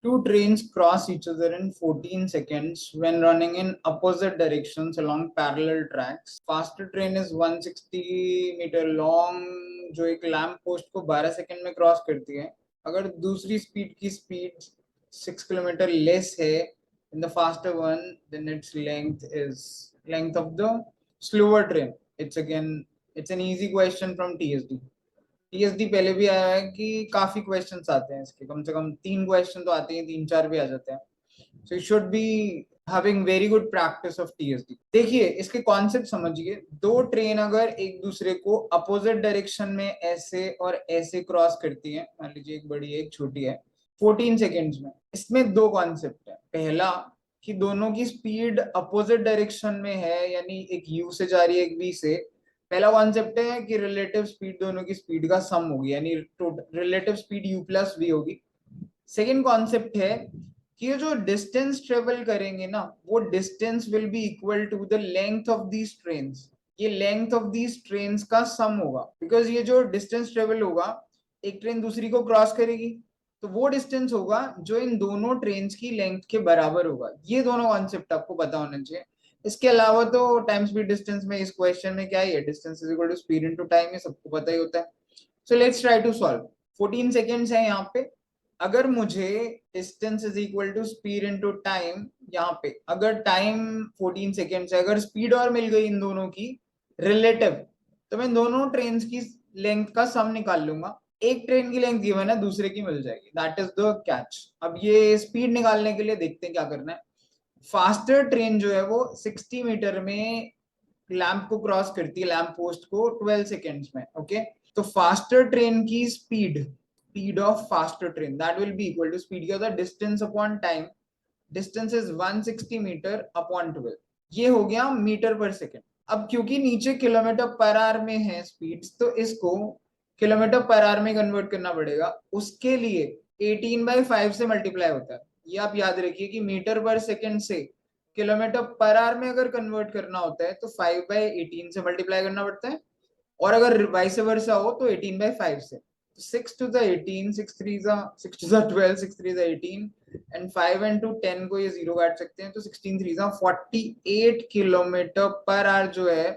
Two trains cross each other in 14 seconds when running in opposite directions along parallel tracks. Faster train is 160 meter long जो एक lamp post को 12 second में cross करती है. अगर दूसरी स्पीड की स्पीड 6 किलोमीटर लेस है in the faster one, then its length of the slower train. It's an easy question from TSD. TSD पहले भी आया है कि काफी क्वेश्चंस आते हैं इसके, कम से कम 3 क्वेश्चन तो आते हैं, 3-4 भी आ जाते हैं. So you should be having very good practice of TSD. देखिए इसके कॉन्सेप्ट समझिए. दो ट्रेन अगर एक दूसरे को अपोजिट डायरेक्शन में ऐसे और ऐसे क्रॉस करती है, मान लीजिए एक बड़ी है एक छोटी है, 14 सेकेंड्स में, इसमें दो कॉन्सेप्ट है. पहला कि दोनों की स्पीड अपोजिट डायरेक्शन में है, यानी एक यू से जा रही है एक वी से. पहला कॉन्सेप्ट है कि रिलेटिव स्पीड दोनों की स्पीड का सम होगी, यानी relative speed u plus v होगी. सेकेंड कॉन्सेप्ट है कि ये जो डिस्टेंस ट्रेवल करेंगे ना, वो distance will be equal to the length of these trains. ये लेंथ ऑफ दीज ट्रेन्स का सम होगा, बिकॉज ये जो डिस्टेंस ट्रेवल होगा, एक ट्रेन दूसरी को क्रॉस करेगी तो वो डिस्टेंस होगा जो इन दोनों ट्रेन्स की लेंथ के बराबर होगा. ये दोनों कॉन्सेप्ट आपको पता होना चाहिए. इसके अलावा तो टाइम स्पीड डिस्टेंस में इस क्वेश्चन में क्या है, distance is equal to speed into time, ये सबको पता ही होता है. So let's try to solve. 14 seconds है यहाँ पे. अगर मुझे distance is equal to speed into time, यहाँ पे अगर टाइम 14 सेकेंड्स है, अगर स्पीड और मिल गई इन दोनों की रिलेटिव, तो मैं दोनों ट्रेन की लेंथ का सम निकाल लूंगा. एक ट्रेन की लेंथ गिवन है, दूसरे की मिल जाएगी. That is the catch. अब ये स्पीड निकालने के लिए देखते हैं क्या करना है. फास्टर ट्रेन जो है वो 60 मीटर में लैंप को क्रॉस करती है, लैंप पोस्ट को 12 सेकेंड्स में. ओके, तो फास्टर ट्रेन की speed of faster train that will be equal to speed क्या होता है, distance upon time. Distance is 160 meter upon 12. ये हो गया मीटर पर सेकेंड. अब क्योंकि नीचे किलोमीटर पर आवर में है स्पीड, तो इसको किलोमीटर पर आवर में कन्वर्ट करना पड़ेगा. उसके लिए 18/5 से मल्टीप्लाई होता है. ये आप याद रखिए कि मीटर पर सेकेंड से किलोमीटर पर आवर में अगर कन्वर्ट करना होता है तो 5/18 से मल्टीप्लाई करना पड़ता है, और अगर वाइस वर्सा हो तो 18/5 से. 6 to the 18, 6 3 6 to the 12, 6 3 18 and 5 and 2 10 को ये जीरो काट सकते हैं, तो 16 3 48 किलोमीटर पर आवर जो है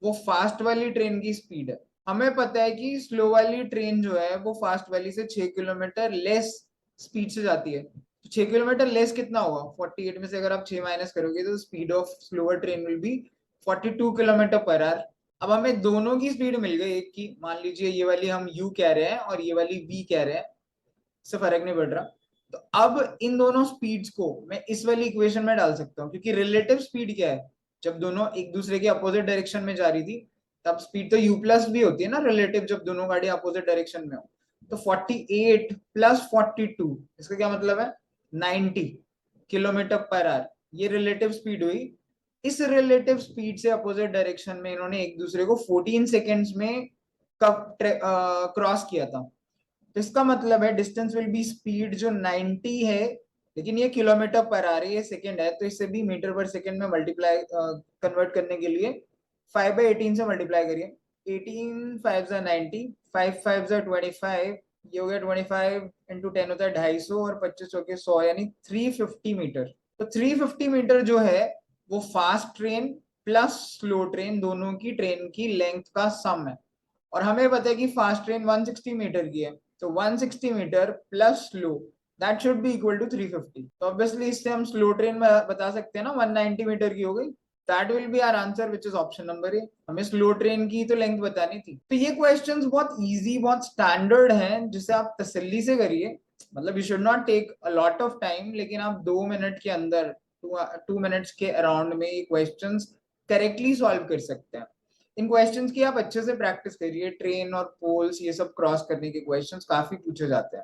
वो फास्ट वाली ट्रेन की स्पीड है. हमें पता है कि स्लो वाली ट्रेन जो है वो फास्ट वाली से 6 किलोमीटर लेस स्पीड से जाती है. तो 6 किलोमीटर लेस कितना होगा, 48 में से अगर आप 6 माइनस करोगे तो speed of slower train will be 42 kilometre per hour. अब हमें दोनों की स्पीड मिल गई एक की. मान लीजिए ये वाली हम u कह रहे हैं और ये वाली v कह रहे हैं, इससे फर्क नहीं पड़ रहा. तो अब इन दोनों स्पीड्स को मैं इस वाली इक्वेशन में डाल सकता हूँ, क्योंकि रिलेटिव स्पीड क्या है, जब दोनों एक दूसरे के अपोजिट डायरेक्शन में जा रही थी तब स्पीड तो u प्लस भी होती है ना रिलेटिव, जब दोनों गाड़ी अपोजिट डायरेक्शन में हो. तो 48 प्लस 42, इसका क्या मतलब है, 90 किलोमीटर पर आवर. ये रिलेटिव स्पीड हुई. इस रिलेटिव स्पीड से अपोजिट डायरेक्शन में इन्होंने एक दूसरे को 14 सेकेंड्स में कब क्रॉस किया था. तो इसका मतलब है डिस्टेंस विल बी स्पीड जो 90 है, लेकिन ये किलोमीटर पर आ रही है, सेकेंड है, तो इससे भी मीटर पर सेकेंड में मल्टीप्लाई कन्वर्ट करने के लिए 5/18 से मल्टीप्लाई करिए. 18 5 90, 5 5 25, ये हो गया 25 इंटू 10 होता है 250, और 25 हो गया 100, यानी 350 मीटर. तो 350 मीटर जो है वो fast train plus slow train दोनों की ट्रेन की लेंथ का सम है. और हमें पता है कि फास्ट ट्रेन 160 मीटर की है, तो 160 meter plus slow that should be equal to 350. तो ऑब्वियसली इससे हम स्लो ट्रेन में बता सकते हैं ना 190 मीटर की हो गई. That will be our answer which is option number A. हमें स्लो ट्रेन की तो लेंथ बतानी थी. तो ये क्वेश्चंस बहुत इजी, बहुत स्टैंडर्ड हैं, जिसे आप तसल्ली से करिए. मतलब you should not take a lot of time, लेकिन आप 2 मिनट के अंदर, 2 मिनट्स के अराउंड में ये क्वेश्चंस करेक्टली सॉल्व कर सकते हैं. इन क्वेश्चंस की आप अच्छे से प्रैक्टिस करिए. ट्रेन और पोल्स ये सब क्रॉस करने के क्वेश्चंस काफी पूछे जाते हैं.